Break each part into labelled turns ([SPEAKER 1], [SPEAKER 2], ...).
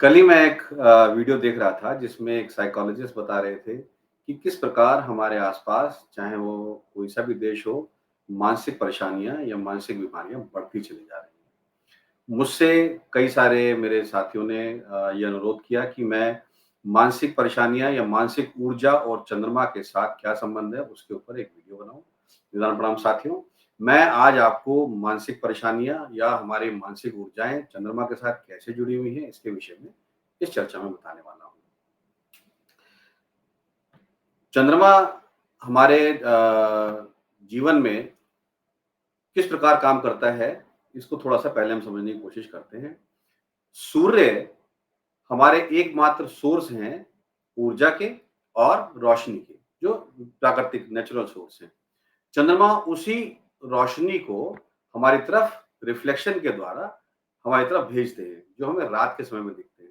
[SPEAKER 1] कल ही मैं एक वीडियो देख रहा था जिसमें एक साइकोलॉजिस्ट बता रहे थे कि किस प्रकार हमारे आसपास चाहे वो कोई सा भी देश हो, मानसिक परेशानियाँ या मानसिक बीमारियाँ बढ़ती चली जा रही हैं। मुझसे कई सारे मेरे साथियों ने ये अनुरोध किया कि मैं मानसिक परेशानियाँ या मानसिक ऊर्जा और चंद्रमा के साथ क्या संबंध है, उसके ऊपर एक वीडियो बनाऊँ। निदान प्रणाम साथियों, मैं आज आपको मानसिक परेशानियाँ या हमारी मानसिक ऊर्जाएँ चंद्रमा के साथ कैसे जुड़ी हुई हैं, इसके विषय में इस चर्चा में बताने वाला हूँ। चंद्रमा हमारे जीवन में किस प्रकार काम करता है, इसको थोड़ा-सा पहले हम समझने की कोशिश करते हैं। सूर्य हमारे एकमात्र सोर्स हैं ऊर्जा के और रोशनी के, जो प्राकृतिक नेचुरल सोर्स हैं। चंद्रमा उसी रोशनी को हमारी तरफ रिफ्लेक्शन के द्वारा हमारी तरफ भेजते हैं, जो हमें रात के समय में दिखते हैं।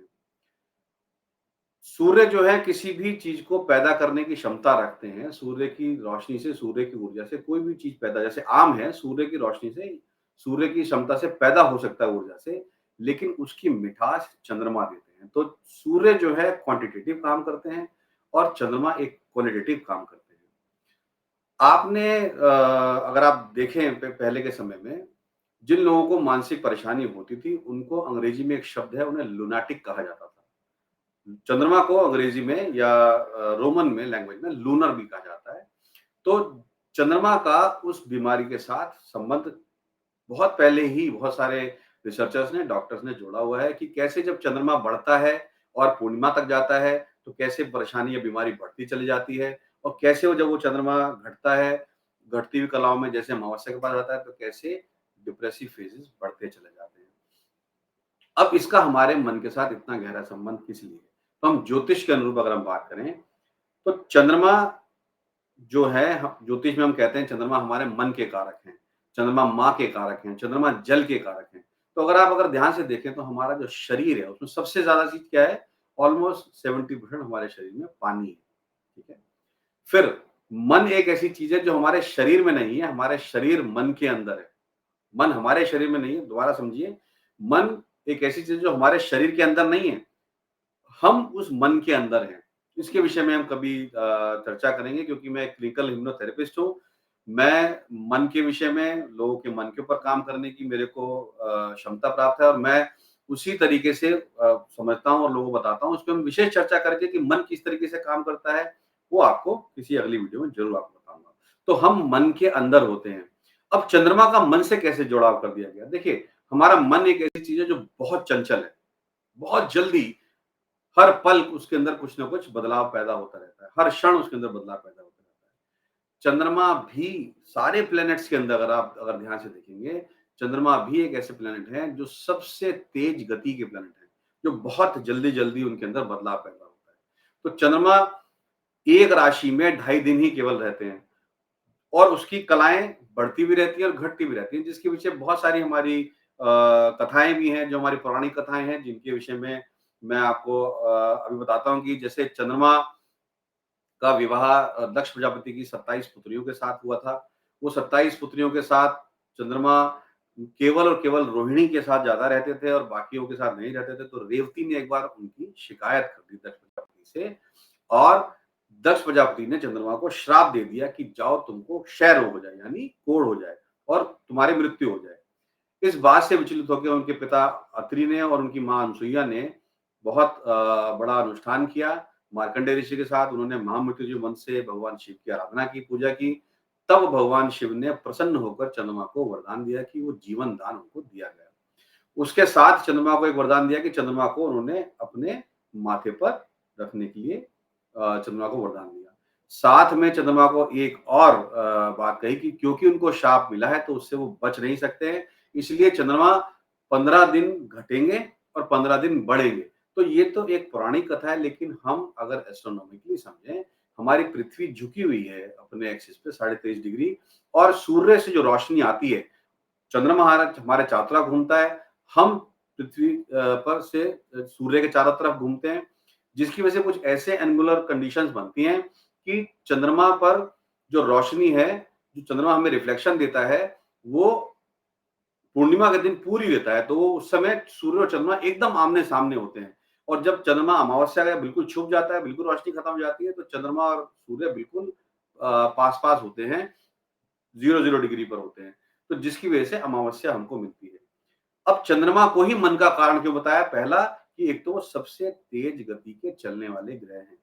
[SPEAKER 1] सूर्य जो है किसी भी चीज़ को पैदा करने की क्षमता रखते हैं। सूर्य की रोशनी से, सूर्य की ऊर्जा से कोई भी चीज़ पैदा जैसे आम है, सूर्य की रोशनी से, सूर्य की क्षमता से पैदा हो सकता है ऊर्जा से, लेकिन उसकी मिठास चंद्रमा देते हैं। तो सूर्य जो है क्वांटिटेटिव काम करते हैं और चंद्रमा एक क्वालिटेटिव काम करते हैं। आपने अगर आप देखें पहले के समय में, जिन लोगों को मानसिक परेशानी होती थी, उनको अंग्रेजी में एक शब्द है, उन्हें लुनाटिक कहा जाता था। चंद्रमा को अंग्रेजी में या रोमन में लैंग्वेज में लूनर भी कहा जाता है। तो चंद्रमा का उस बीमारी के साथ संबंध बहुत पहले ही बहुत सारे रिसर्चर्स ने, डॉक्टर्स ने जोड़ा हुआ है कि कैसे जब चंद्रमा बढ़ता है और पूर्णिमा तक जाता है, तो कैसे परेशानी या बीमारी बढ़ती चली जाती है और कैसे वो जब वो चंद्रमा घटता है, घटती हुई कलाओं में जैसे अमावस्या के पास आता है, तो कैसे डिप्रेसिव फेजेस बढ़ते चले जाते हैं। अब इसका हमारे मन के साथ इतना गहरा संबंध किस लिए है? तो हम ज्योतिष के अनुरूप अगर हम बात करें, तो चंद्रमा जो है ह ज्योतिष में हम कहते हैं चंद्रमा हमारे मन के कारक हैं, चंद्रमा माँ के कारक हैं, चंद्रमा जल के कारक हैं। तो अगर ध्यान से देखें तो हमारा जो शरीर है उसमें सबसे ज़्यादा चीज़ क्या है? ऑलमोस्ट 70% हमारे शरीर में पानी है, ठीक है? फिर मन एक ऐसी चीज़ है जो हमारे शरीर में नहीं है, हमारे शरीर मन के अंदर है। मन हमारे शरीर में नहीं है, दोबारा समझिए, मन एक ऐसी चीज़ है जो हमारे शरीर के अंदर नहीं है, हम उस मन के अंदर हैं। इसके विषय में हम कभी चर्चा करेंगे क्योंकि मैं एक क्लिनिकल हिप्नोथेरेपिस्ट हूँ। मैं मन के विषय में, लोगों के मन के ऊपर काम करने की मेरे को क्षमता प्राप्त है और मैं उसी तरीके से समझता हूँ और लोगों को बताता हूँ। उसपे हम विशेष चर्चा करके कि मन किस तरीके से काम करता है, वो आपको किसी अगली वीडियो में ज़रूर आपको बताऊँगा। तो हम मन के अंदर होते हैं। अब चंद्रमा का मन से कैसे जुड़ाव कर दिया गया? देखिए, हमारा मन एक ऐसी चीज़ है जो बहुत चंचल है। बहुत जल्दी हर पल उसके अंदर कुछ ना कुछ बदलाव पैदा होता रहता है। हर क्षण उसके अंदर बदलाव पैदा होता रहता है। चंद्रमा भी सारे प्लैनेट्स के अंदर अगर ध्यान से देखेंगे, चंद्रमा भी एक ऐसे प्लैनेट हैं जो सबसे तेज गति के प्लैनेट हैं, जो बहुत जल्दी-जल्दी उनके अंदर बदलाव पैदा होता है। तो चंद्रमा एक राशि में 2.5 दिन ही केवल रहते हैं और उसकी कलाएँ बढ़ती भी रहती हैं और घटती भी रहती हैं, जिसके पीछे बहुत सारी हमारी कथाएँ भी हैं, जो हमारी पौराणिक कथाएँ हैं, जिनके विषय में मैं आपको अभी बताता हूँ कि जैसे चंद्रमा का विवाह दक्ष प्रजापति की 27 पुत्रियों के साथ हुआ था। वो 27 पुत्रियों के साथ चंद्रमा केवल और केवल रोहिणी के साथ ज़्यादा रहते थे और बाकियों के साथ नहीं रहते थे। तो रेवती ने एक बार उनकी शिकायत कर दी दक्ष प्रजापति से और दक्ष प्रजापति ने चंद्रमा को श्राप दे दिया कि जाओ तुमको क्षय रोग हो जाए, यानी कोढ़ हो जाए और तुम्हारी मृत्यु हो जाए। इस बात से विचलित होकर उनके पिता अत्रि ने और उनकी माँ अनसुईया ने बहुत बड़ा अनुष्ठान किया। मार्कंडेय ऋषि के साथ उन्होंने महामृत्युंजय मंत्र से भगवान शिव की आराधना की, पूजा की। तब भगवान शिव ने प्रसन्न होकर चंद्रमा को वरदान दिया कि वो जीवन दान उनको दिया गया। उसके साथ चंद्रमा को एक वरदान दिया कि चंद्रमा को उन्होंने अपने माथे पर रखने के लिए चंद्रमा को वरदान दिया। साथ में चंद्रमा को एक और बात कही कि क्योंकि उनको शाप मिला है तो उससे वो बच नहीं सकते हैं, इसलिए चंद्रमा 15 दिन घटेंगे और 15 दिन बढ़ेंगे। तो ये तो एक पौराणिक कथा है, लेकिन हम अगर एस्ट्रोनॉमिकली समझें, हमारी पृथ्वी झुकी हुई है अपने एक्सिस पे 23.5 डिग्री और सूर्य से जो रोशनी आती है, चंद्रमा हमारे चारों तरफ घूमता है, हम पृथ्वी पर से सूर्य के चारों तरफ घूमते हैं, जिसकी वजह से कुछ ऐसे एंगुलर कंडीशंस बनती हैं कि चंद्रमा पर जो रोशनी है, जो चंद्रमा हमें रिफ्लेक्शन देता है, वो पूर्णिमा के दिन पूरी रहता है, तो वो उस समय सूर्य और चंद्रमा एकदम आमने-सामने होते हैं। और जब चंद्रमा अमावस्या का बिल्कुल छुप जाता है, बिल्कुल रोशनी खत्म हो जाती है, तो चंद्रमा और सूर्य बिल्कुल पास-पास होते हैं, 0-0 डिग्री पर होते हैं। तो जिसकी वजह से अमावस्या हमको मिलती है। अब चंद्रमा को ही मन का कारण क्यों बताया? पहला कि एक तो वो सबसे तेज गति के चलने वाले ग्रह हैं।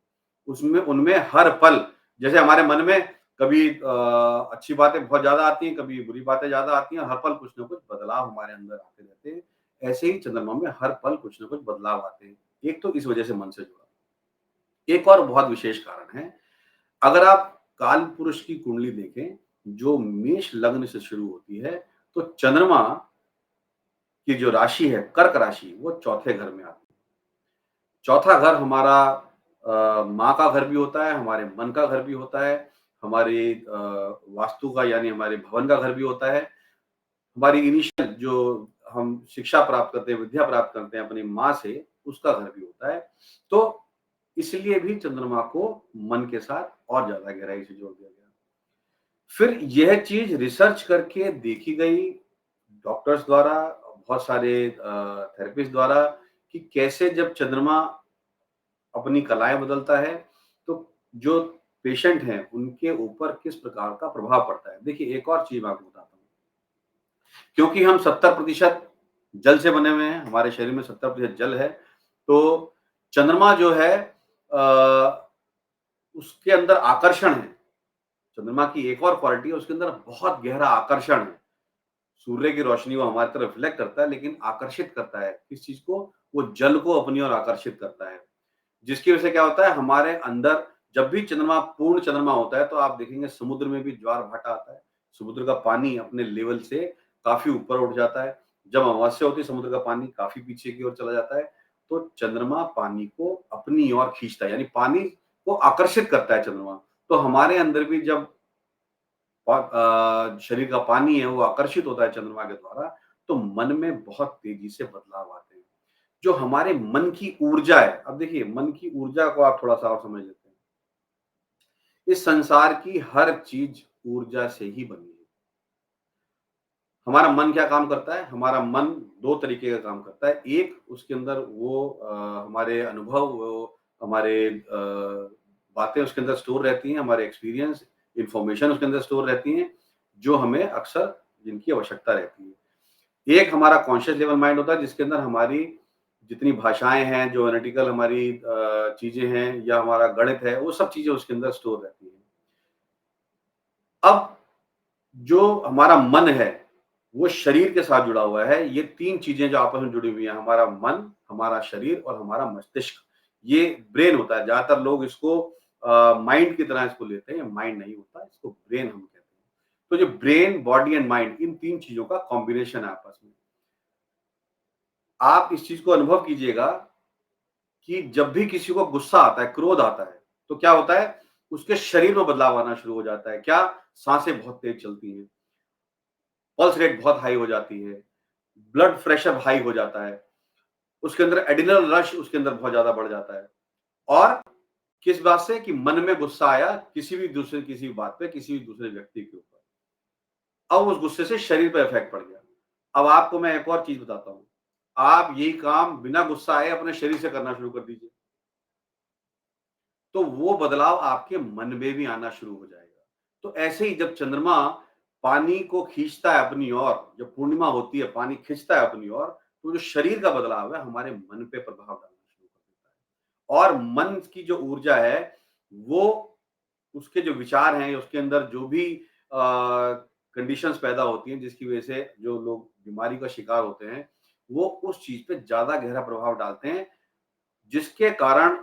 [SPEAKER 1] उसमें उनमें हर पल जैसे हमारे मन में कभी अच्छी बातें बहुत ज़्यादा आती हैं, कभी बुरी बातें ज़्यादा आती हैं, हर पल कुछ न कुछ बदलाव हमारे अंदर आते रहते हैं। ऐसे ही चंद्रमा में हर पल कुछ न कुछ बदलाव आते हैं। एक तो इस वजह से मन से जुड़ा। एक और बहुत विशेष कारण है, अगर आप काल पुरुष की कुंडली देखें, जो मेष लग्न से शुरू होती है, तो चंद्रमा की जो राशि है, कर्क राशि, वो चौथे घर में आती है। चौथा घर हमारा माँ का घर भी होता है, हमारे मन का घर भी होता है, हमारी वास्तु का यानी हमारे भवन का घर भी होता है। हमारी इनिशियल जो हम शिक्षा प्राप्त करते हैं, विद्या प्राप्त करते हैं अपनी माँ से, उसका घर भी होता है। तो इसलिए भी चंद्रमा को मन के साथ और ज़्यादा गहराई से जोड़ दिया गया। फिर यह चीज़ रिसर्च करके देखी गई डॉक्टर्स द्वारा, बहुत सारे थेरेपिस्ट द्वारा कि कैसे जब चंद्रमा अपनी कलाएँ बदलता है, तो जो पेशेंट हैं, उनके ऊपर किस प्रकार का प्रभाव पड़ता है। देखिए, एक और चीज़ मैं आपको बताता हूँ, क्योंकि हम 70% जल से बने हुए हैं, हमारे शरीर में 70% जल है, तो चंद्रमा जो है उसके अंदर आकर्षण है। चंद्रमा की एक और क्वालिटी है, उसके अंदर बहुत गहरा आकर्षण है। सूर्य की रोशनी वो हमारी तरफ रिफ्लेक्ट करता है, लेकिन आकर्षित करता है। किस चीज़ को? वो जल को अपनी ओर आकर्षित करता है। जिसकी वजह से क्या होता है, हमारे अंदर जब भी चंद्रमा पूर्ण चंद्रमा होता है, तो आप देखेंगे समुद्र में भी ज्वार-भाटा आता है। समुद्र का पानी अपने लेवल से काफ़ी ऊपर उठ जाता है। जब अमावस्या होती है, समुद्र का पानी काफ़ी पीछे की ओर चला जाता है। तो चंद्रमा पानी को अपनी ओर खींचता है, यानी पानी को आकर्षित करता है चंद्रमा। तो हमारे अंदर भी जब शरीर का पानी है, वो आकर्षित होता है चंद्रमा के द्वारा, तो मन में बहुत तेज़ी से बदलाव आते हैं। जो हमारे मन की ऊर्जा है, अब देखिए मन की ऊर्जा को आप थोड़ा-सा और समझ लेते हैं। इस संसार की हर चीज़ ऊर्जा से ही बनी है। हमारा मन क्या काम करता है? हमारा मन 2 तरीके का काम करता है। एक उसके अंदर वो हमारे अनुभव, वो हमारे बातें उसके अंदर स्टोर रहती हैं, हमारे एक्सपीरियंस, इन्फॉर्मेशन उसके अंदर स्टोर रहती हैं, जो हमें अक्सर जिनकी आवश्यकता रहती है। एक हमारा कॉन्शियस लेवल माइंड होता है जिसके अंदर हमारी जितनी भाषाएँ हैं, जो एनालिटिकल हमारी चीज़ें हैं या हमारा गणित है, वो सब चीज़ें उसके अंदर स्टोर रहती हैं। अब जो हमारा मन है, वो शरीर के साथ जुड़ा हुआ है। ये 3 चीज़ें जो आपस में जुड़ी हुई हैं, हमारा मन, हमारा शरीर और हमारा मस्तिष्क। ये ब्रेन होता है। ज़्यादातर लोग इसको माइंड की तरह इसको लेते हैं, माइंड नहीं होता, इसको ब्रेन हम कहते हैं। तो जो brain, body and mind in 3 चीज़ों का कॉम्बिनेशन है आपस में। आप इस चीज़ को अनुभव कीजिएगा कि जब भी किसी को गुस्सा आता है, क्रोध आता है, तो क्या होता है? उसके शरीर में बदलाव आना शुरू हो जाता है। क्या? साँसें बहुत तेज़ चलती हैं, पल्स रेट बहुत हाई हो जाती है, ब्लड प्रेशर हाई हो जाता है, उसके अंदर एड्रेनल रश उसके अंदर बहुत ज़्यादा बढ़ जाता है। और किस बात से? कि मन में गुस्सा आया किसी भी बात पे, किसी भी दूसरे व्यक्ति के ऊपर। अब उस गुस्से से शरीर पे इफ़ेक्ट पड़ गया। अब आपको मैं एक और चीज़ बताता हूँ। आप यही काम बिना गुस्सा आए अपने शरीर से करना शुरू कर दीजिए। तो वो बदलाव आपके मन में भी आना शुरू हो जाएगा। तो ऐसे ही जब चंद्रमा पानी को खींचता है अपनी ओर, जब पूर्णिमा होती है, पानी खींचता है अपनी ओर, तो जो शरीर का बदलाव है, हमारे मन पे प्रभाव डालना शुरू कर देता है। और मन की जो ऊर्जा है, वो उसके जो विचार हैं, उसके अंदर जो भी कंडीशंस पैदा होती हैं, जिसकी वजह से जो लोग बीमारी का शिकार होते हैं, वो उस चीज़ पे ज़्यादा गहरा प्रभाव डालते हैं, जिसके कारण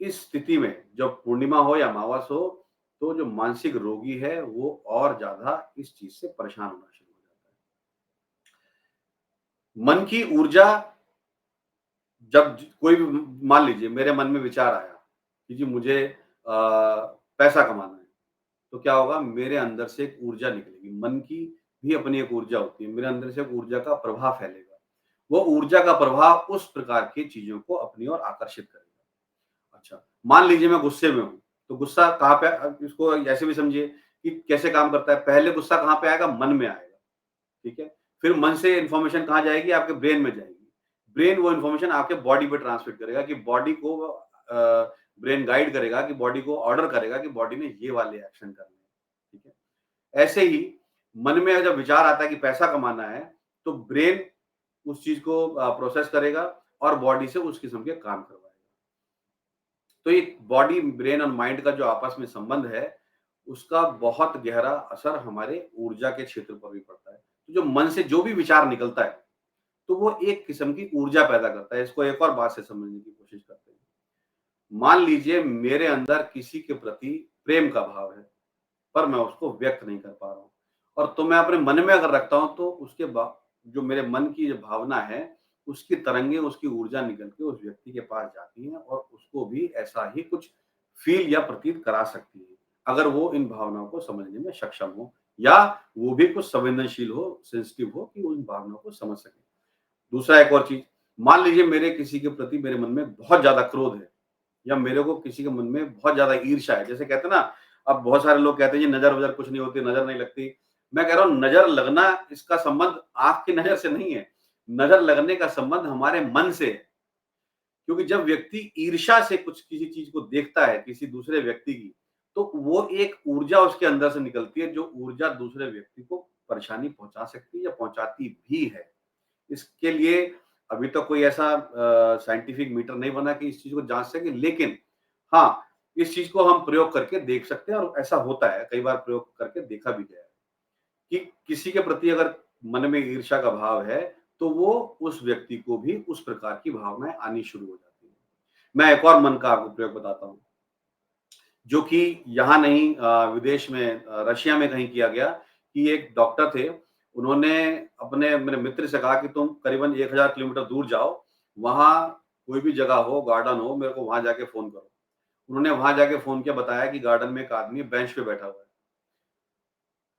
[SPEAKER 1] इस स्थिति में जब पूर्णिमा हो या अमावस हो, तो जो मानसिक रोगी है, वो और ज़्यादा इस चीज़ से परेशान होना शुरू हो जाता है। मन की ऊर्जा जब कोई भी मान लीजिए मेरे मन में विचार आया कि जी मुझे पैसा कमाना है, तो क्या होगा? मेरे अंदर से एक ऊर्जा निकलेगी। मन की भी अपनी एक ऊर्जा होती है। मेरे अंदर से एक ऊर्जा का प्रवाह फैलेगा। वो ऊर्जा का प्रवाह उस प्रकार की चीज़ों को अपनी ओर आकर्षित करेगा। अच्छा, मान लीजिए मैं गुस्से में हूँ, तो गुस्सा कहाँ पे इसको ऐसे भी समझिए कि कैसे काम करता है। पहले गुस्सा कहाँ पे आएगा? मन में आएगा, ठीक है? फिर मन से इन्फॉर्मेशन कहाँ जाएगी? आपके ब्रेन में जाएगी। ब्रेन वो इन्फॉर्मेशन आपके बॉडी पे ट्रांसमिट करेगा कि बॉडी को ब्रेन गाइड करेगा कि बॉडी को ऑर्डर करेगा कि बॉडी ने ये वाले एक्शन करने हैं, ठीक है? ऐसे ही मन में जब विचार आता है कि पैसा कमाना है, तो ब्रेन उस चीज़ को प्रोसेस करेगा और बॉडी से उस किस्म के काम करवाएगा। तो ये बॉडी, ब्रेन और माइंड का जो आपस में संबंध है, उसका बहुत गहरा असर हमारे ऊर्जा के क्षेत्र पर भी पड़ता है। तो जो मन से जो भी विचार निकलता है, तो वो एक किस्म की ऊर्जा पैदा करता है। इसको एक और बात से समझने की कोशिश करते हैं। मान लीजिए मेरे अंदर किसी के प्रति प्रेम का भाव है, पर मैं उसको व्यक्त नहीं कर पा रहा हूँ और तो मैं अपने मन में अगर रखता हूँ तो उसके बा जो मेरे मन की जो भावना है, उसकी तरंगे, उसकी ऊर्जा निकल के उस व्यक्ति के पास जाती हैं और उसको भी ऐसा ही कुछ फ़ील या प्रतीत करा सकती है, अगर वो इन भावनाओं को समझने में सक्षम हो या वो भी कुछ संवेदनशील हो, सेंसिटिव हो कि उन भावनाओं को समझ सके। दूसरा एक और चीज़, मान लीजिए मेरे किसी के प्रति मेरे मन में बहुत ज़्यादा क्रोध है या मेरे को किसी के मन में बहुत ज़्यादा ईर्ष्या है। जैसे कहते हैं ना, अब बहुत सारे लोग कहते हैं जी नज़र-वज़र कुछ नहीं होती, नज़र नहीं लगती। मैं कह रहा हूँ नज़र लगना, इसका संबंध आँख की नज़र से नहीं है। नज़र लगने का संबंध हमारे मन से है। क्योंकि जब व्यक्ति ईर्ष्या से कुछ किसी चीज़ को देखता है, किसी दूसरे व्यक्ति की, तो वो एक ऊर्जा उसके अंदर से निकलती है, जो ऊर्जा दूसरे व्यक्ति को परेशानी पहुँचा सकती है या पहुँचाती भी है। इसके लिए अभी तक कोई ऐसा साइंटिफिक मीटर नहीं बना कि इस चीज़ को जाँच सके, लेकिन हाँ, इस चीज़ को हम प्रयोग करके देख सकते हैं और ऐसा होता है, कई बार प्रयोग करके देखा भी गया है कि किसी के प्रति अगर मन में ईर्ष्या का भाव है, तो वो उस व्यक्ति को भी उस प्रकार की भावनाएँ आनी शुरू हो जाती हैं। मैं एक और मन का आपको प्रयोग बताता हूँ, जो कि यहाँ नहीं, विदेश में, रशिया में कहीं किया गया कि एक डॉक्टर थे, उन्होंने अपने मेरे मित्र से कहा कि तुम करीबन 1000 किलोमीटर दूर जाओ, वहाँ कोई भी जगह हो, गार्डन हो, मेरे को वहाँ जाके फ़ोन करो। उन्होंने वहाँ जाके फ़ोन किया, बताया कि गार्डन में एक आदमी बेंच पे बैठा हुआ है।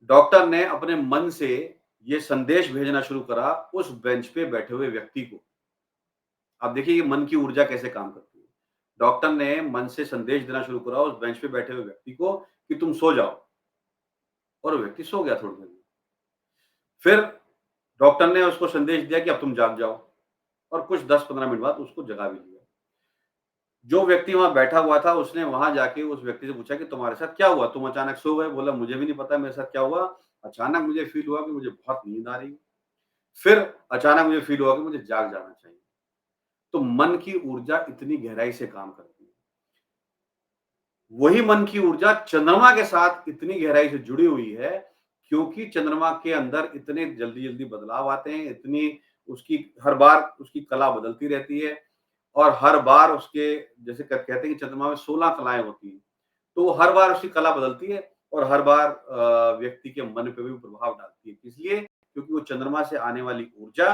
[SPEAKER 1] डॉक्टर ने अपने मन से ये संदेश भेजना शुरू करा उस बेंच पे बैठे हुए व्यक्ति को। अब देखिए ये मन की ऊर्जा कैसे काम करती है। डॉक्टर ने मन से संदेश देना शुरू करा उस बेंच पे बैठे हुए व्यक्ति को कि तुम सो जाओ, और वो व्यक्ति सो गया थोड़ी देर में। फिर डॉक्टर ने उसको संदेश दिया कि अब तुम जाग जाओ, और कुछ 10-15 मिनट बाद उसको जगा भी लिया। जो व्यक्ति वहाँ बैठा हुआ था, उसने वहाँ जाके उस व्यक्ति से पूछा कि तुम्हारे साथ क्या हुआ? तुम अचानक सो गए? बोला मुझे भी नहीं पता मेरे साथ क्या हुआ। अचानक मुझे फ़ील हुआ कि मुझे बहुत नींद आ रही है। फिर अचानक मुझे फ़ील हुआ कि मुझे जाग जाना चाहिए। तो मन की ऊर्जा इतनी गहराई से काम करती है। वही मन की ऊर्जा चंद्रमा के साथ इतनी गहराई से जुड़ी हुई है, क्योंकि चंद्रमा के अंदर इतने जल्दी-जल्दी बदलाव आते हैं, इतनी उसकी हर बार उसकी कला बदलती रहती है और हर बार उसके, जैसे कहते हैं कि चंद्रमा में 16 कलाएँ होती हैं, तो वो हर बार उसकी कला बदलती है और हर बार व्यक्ति के मन पे भी प्रभाव डालती है। इसलिए क्योंकि वो चंद्रमा से आने वाली ऊर्जा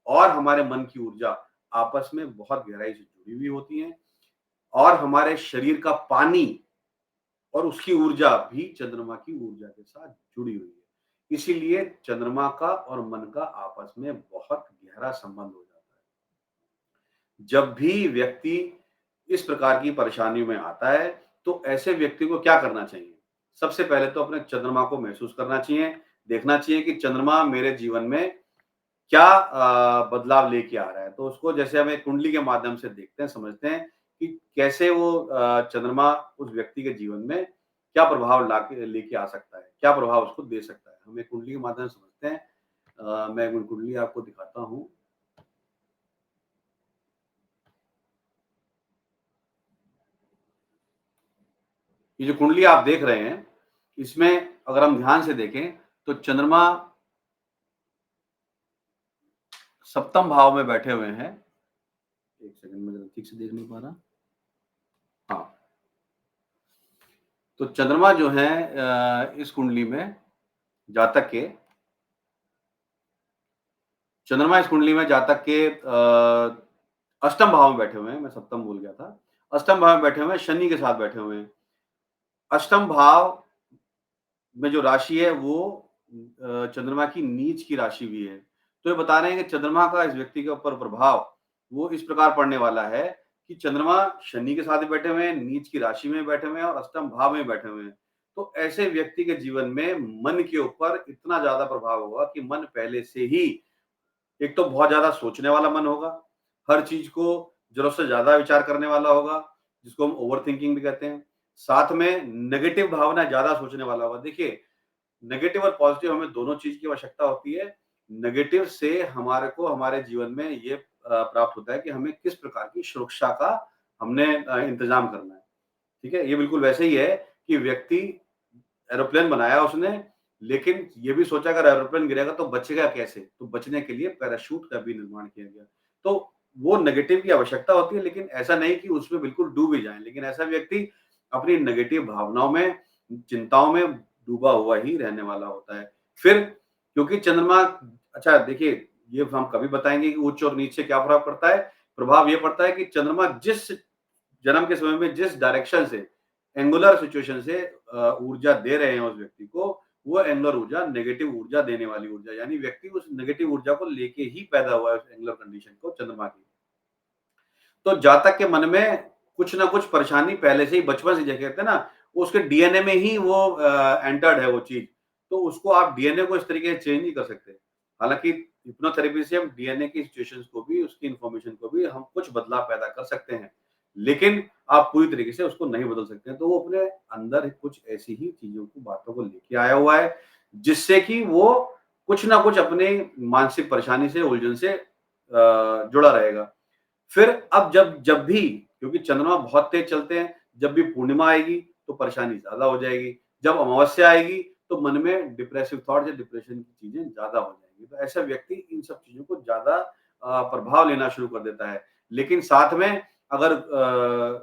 [SPEAKER 1] और हमारे मन की ऊर्जा आपस में बहुत गहराई से जुड़ी हुई होती हैं और हमारे शरीर का पानी और उसकी ऊर्जा भी चंद्रमा की ऊर्जा के साथ जुड़ी हुई है। इसीलिए चंद्रमा का और मन का आपस में बहुत गहरा संबंध हो जाता है। जब भी व्यक्ति इस प्रकार की परेशानियों में आता है, तो ऐसे व्यक्ति को क्या करना चाहिए? सबसे पहले तो अपने चंद्रमा को महसूस करना चाहिए, देखना चाहिए कि चंद्रमा मेरे जीवन में क्या बदलाव लेके आ रहा है। तो उसको जैसे हम एक कुंडली के माध्यम से देखते हैं, समझते हैं कि कैसे वो चंद्रमा उस व्यक्ति के जीवन में क्या प्रभाव लाके लेके आ सकता है, क्या प्रभाव उसको दे सकता है। हम एक कुंडली के माध्यम से समझते हैं। मैं एक कुंडली आपको दिखाता हूँ। ये जो कुंडली आप देख रहे हैं, इसमें अगर हम ध्यान से देखें, तो चंद्रमा सप्तम भाव में बैठे हुए हैं। एक सेकंड, मैं ज़रा ठीक से देख नहीं पा रहा। हाँ, तो चंद्रमा जो है इस कुंडली में जातक के चंद्रमा इस कुंडली में जातक के अष्टम भाव में बैठे हुए हैं, मैं सप्तम भूल गया था। अष्टम भाव में बैठे हुए हैं, शनि के साथ बैठे हुए हैं। अष्टम भाव में जो राशि है वो चंद्रमा की नीच की राशि भी है। तो ये बता रहे हैं कि चंद्रमा का इस व्यक्ति के ऊपर प्रभाव वो इस प्रकार पड़ने वाला है कि चंद्रमा शनि के साथ भी बैठे हुए हैं, नीच की राशि में बैठे हुए हैं और अष्टम भाव में बैठे हुए हैं। तो ऐसे व्यक्ति के जीवन में मन के ऊपर इतना ज़्यादा प्रभाव होगा कि मन पहले से ही, एक तो बहुत ज़्यादा सोचने वाला मन होगा, हर चीज़ को ज़रूरत से ज़्यादा विचार करने वाला होगा, जिसको हम ओवरथिंकिंग भी कहते हैं। साथ में नेगेटिव भावना ज़्यादा सोचने वाला होगा। देखिए, नेगेटिव और पॉज़िटिव हमें दोनों चीज़ की आवश्यकता होती है। नेगेटिव से हमारे को हमारे जीवन में ये प्राप्त होता है कि हमें किस प्रकार की सुरक्षा का हमने इंतज़ाम करना है। ठीक है? ये बिल्कुल वैसे ही है कि व्यक्ति एरोप्लेन बनाया उसने, लेकिन ये भी सोचा अगर एरोप्लेन गिरेगा तो बचेगा कैसे? तो बचने के लिए पैराशूट का भी निर्माण किया गया। तो वो नेगेटिव की आवश्यकता होती है, लेकिन ऐसा नहीं कि उसमें बिल्कुल डूब ही जाएँ। लेकिन ऐसा व्यक्ति अपनी नेगेटिव भावनाओं में, चिंताओं में डूबा हुआ ही रहने वाला होता है। फिर क्योंकि चंद्रमा अच्छा देखिए, ये हम कभी बताएँगे कि उच्च और नीच से क्या प्रभाव पड़ता है? प्रभाव ये पड़ता है कि चंद्रमा जिस जन्म के समय में जिस डायरेक्शन से, एंगुलर सिचुएशन से ऊर्जा दे रहे हैं उस व्यक्ति को, वो एंगुलर ऊर्जा नेगेटिव ऊर्जा देने वाली ऊर्जा, यानी व्यक्ति उस नेगेटिव ऊर्जा को लेके ही पैदा हुआ है उस एंगुलर कंडीशन को चंद्रमा की। तो जातक के मन में कुछ ना कुछ परेशानी पहले से ही बचपन से जैसे कहते हैं ना, उसके डीएनए में ही वो एंटर्ड है वो चीज़। तो उसको आप डीएनए को इस तरीके से चेंज नहीं कर सकते। हालाँकि हिप्नोथेरेपी से हम डीएनए की सिचुएशंस को भी, उसकी इन्फॉर्मेशन को भी हम कुछ बदलाव पैदा कर सकते हैं। लेकिन आप पूरी तरीके से उसको नहीं बदल सकते हैं। तो वो अपने अंदर कुछ ऐसी ही चीज़ों को, बातों को लेके आया हुआ है, जिससे कि वो कुछ ना कुछ अपने मानसिक परेशानी से, उलझन से जुड़ा रहेगा। फिर अब जब जब भी क्योंकि चंद्रमा बहुत तेज चलते हैं, जब भी पूर्णिमा आएगी तो परेशानी ज़्यादा हो जाएगी। जब अमावस्या आएगी तो मन में डिप्रेसिव थॉट्स या डिप्रेशन की चीज़ें ज़्यादा हो जाएँगी। तो ऐसा व्यक्ति इन सब चीज़ों को ज़्यादा प्रभाव लेना शुरू कर देता है। लेकिन साथ में अगर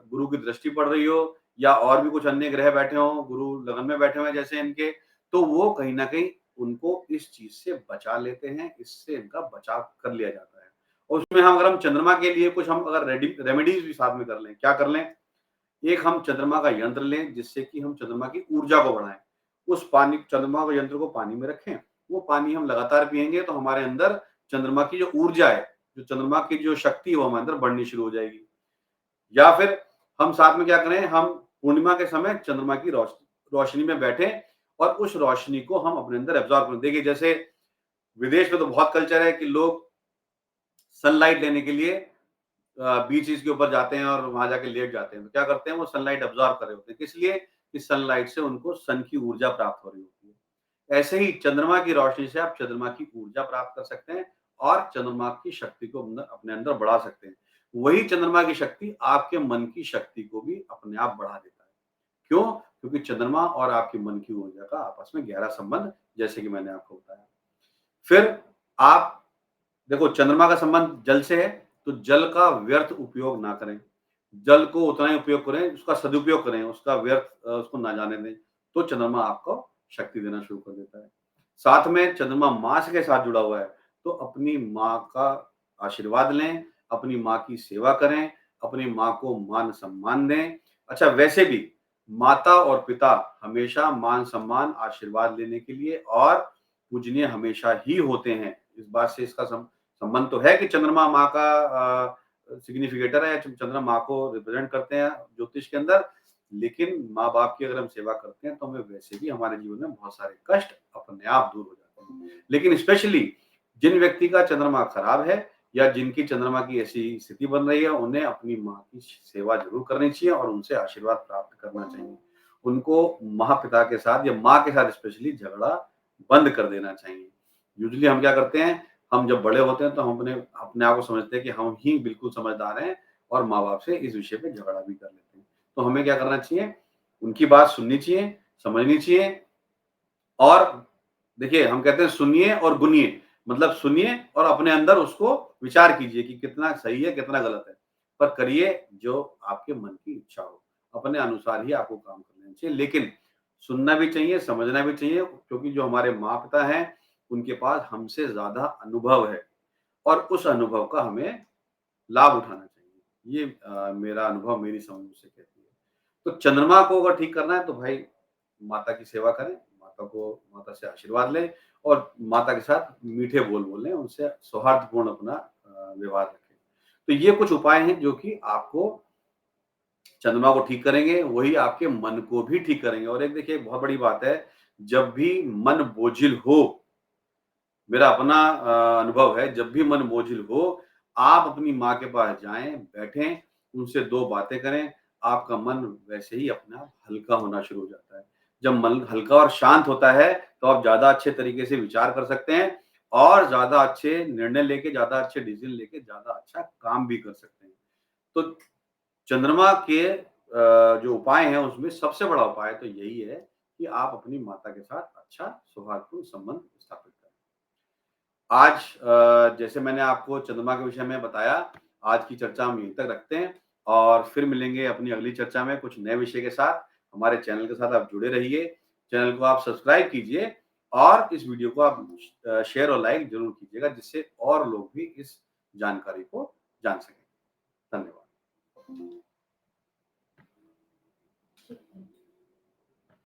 [SPEAKER 1] गुरु की दृष्टि पड़ रही हो या और भी कुछ अन्य ग्रह बैठे हों, गुरु लगन में बैठे हुए हैं जैसे इनके, तो वो कहीं न कहीं उनको इस चीज़ से बचा लेते हैं, इससे इनका बचाव कर लिया जाता है। और उसमें हम अगर हम चंद्रमा के लिए कुछ हम अगर रेमेडीज़ भी साथ में कर लें, क्या कर लें? एक हम चंद्रमा का यंत्र लें जिससे कि हम चंद्रमा की ऊर्जा को बढ़ाएँ। उस पानी चंद्रमा के यंत्र को पानी में रखें, वो पानी हम लगातार पिएँगे तो हमारे अंदर चंद्रमा की जो ऊर्जा है, जो चंद्रमा की जो शक्ति है वो हमारे अंदर बढ़नी शुरू हो जाएगी। या फिर हम साथ में क्या करें, हम पूर्णिमा के समय चंद्रमा की रोशनी में बैठें और उस रोशनी को हम अपने अंदर एब्ज़ॉर्ब करें। देखिए जैसे विदेश में तो बहुत कल्चर है कि लोग सनलाइट लेने के लिए बीचेज़ के ऊपर जाते हैं और वहाँ जाके लेट जाते हैं। तो क्या करते हैं वो सनलाइट अब्ज़ॉर्ब कर रहे होते हैं। किस लिए? कि सनलाइट से उनको सन की ऊर्जा प्राप्त हो रही होती है। ऐसे ही चंद्रमा की रोशनी से आप चंद्रमा की ऊर्जा प्राप्त कर सकते हैं और चंद्रमा की शक्ति को अपने अंदर बढ़ा सकते हैं। वही चंद्रमा की शक्ति आपके मन की शक्ति को भी अपने आप बढ़ा देता है। क्यों? क्योंकि चंद्रमा और आपके मन की ऊर्जा का आपस में गहरा संबंध, जैसे कि मैंने आपको बताया। फिर आप देखो चंद्रमा का संबंध जल से है, तो जल का व्यर्थ उपयोग ना करें। जल को उतना ही उपयोग करें, उसका सदुपयोग करें, उसका व्यर्थ उसको ना जाने दें, तो चंद्रमा आपको शक्ति देना शुरू कर देता है। साथ में चंद्रमा माँ के साथ जुड़ा हुआ है, तो अपनी माँ का आशीर्वाद लें, अपनी माँ की सेवा करें, अपनी माँ को मान-सम्मान दें। अच्छा वैसे भी माता और पिता हमेशा मान-सम्मान, आशीर्वाद लेने के लिए और पूजनीय हमेशा ही होते हैं। इस बात से इसका संबंध तो है कि चंद्रमा माँ का सिग्निफिकेटर है, चंद्रमा माँ को रिप्रेजेंट करते हैं ज्योतिष के अंदर। लेकिन माँ-बाप की अगर हम सेवा करते हैं, तो हमें वैसे भी हमारे जीवन में बहुत सारे कष्ट अपने आप दूर हो जाते हैं। लेकिन स्पेशली जिन व्यक्ति का चंद्रमा खराब है या जिनकी चंद्रमा की ऐसी स्थिति बन रही है, उन्हें अपनी माँ की सेवा ज़रूर करनी चाहिए और उनसे आशीर्वाद प्राप्त करना चाहिए। उनको महापिता के साथ या माँ के साथ स्पेशली झगड़ा बंद कर देना चाहिए। यूजुअली हम क्या करते हैं, हम जब बड़े होते हैं तो हम अपने अपने आप को समझते हैं कि हम ही बिल्कुल समझदार हैं और माँ-बाप से इस विषय पे झगड़ा भी कर लेते हैं। तो हमें क्या करना चाहिए, उनकी बात सुननी चाहिए, समझनी चाहिए और देखिए हम कहते हैं सुनिए और गुनिए, मतलब सुनिए और अपने अंदर उसको विचार कीजिए कि कितना सही है, कितना गलत है। पर करिए जो आपके मन की इच्छा हो, अपने अनुसार ही आपको काम कर लेना चाहिए। लेकिन सुनना भी चाहिए, समझना भी चाहिए क्योंकि जो हमारे माँ-पिता हैं, उनके पास हमसे ज़्यादा अनुभव है और उस अनुभव का हमें लाभ उठाना चाहिए। ये मेरा अनुभव, मेरी समझ मुझसे कहती है। तो चंद्रमा को अगर ठीक करना है तो भाई माता की सेवा करें, माता से आशीर्वाद लें और माता के साथ मीठे बोल बोलें, उनसे सौहार्दपूर्ण अपना व्यवहार रखें। तो ये कुछ उपाय हैं जो कि आपको चंद्रमा को ठीक करेंगे, वही आपके मन को भी ठीक करेंगे और एक देखिए बहुत बड़ी बात है, जब भी मन बोझिल हो, मेरा अपना अनुभव है, जब भी मन बोझिल हो, आप अपनी माँ के पास जाएँ, बैठें, उनसे 2 बातें करें, आपका मन वैसे ही अपने आप हल्का होना शुरू हो जाता है। जब मन हल्का और शांत होता है, तो आप ज़्यादा अच्छे तरीके से विचार कर सकते हैं और ज़्यादा अच्छे निर्णय लेके, ज़्यादा अच्छे डिसीज़न लेके, ज़्यादा अच्छा काम भी कर सकते हैं। तो चंद्रमा के जो उपाय हैं उसमें सबसे बड़ा उपाय तो यही है कि आप अपनी माता के साथ अच्छा सौहार्दपूर्ण संबंध स्थापित करें। आज जैसे मैंने आपको चंद्रमा के विषय में बताया, आज की चर्चा हम यहीं तक रखते हैं और फिर मिलेंगे अपनी अगली चर्चा में कुछ नए विषय के साथ। हमारे चैनल के साथ आप जुड़े रहिए, चैनल को आप सब्सक्राइब कीजिए और इस वीडियो को आप शेयर और लाइक ज़रूर कीजिएगा जिससे और लोग भी इस जानकारी को जान सकें। धन्यवाद।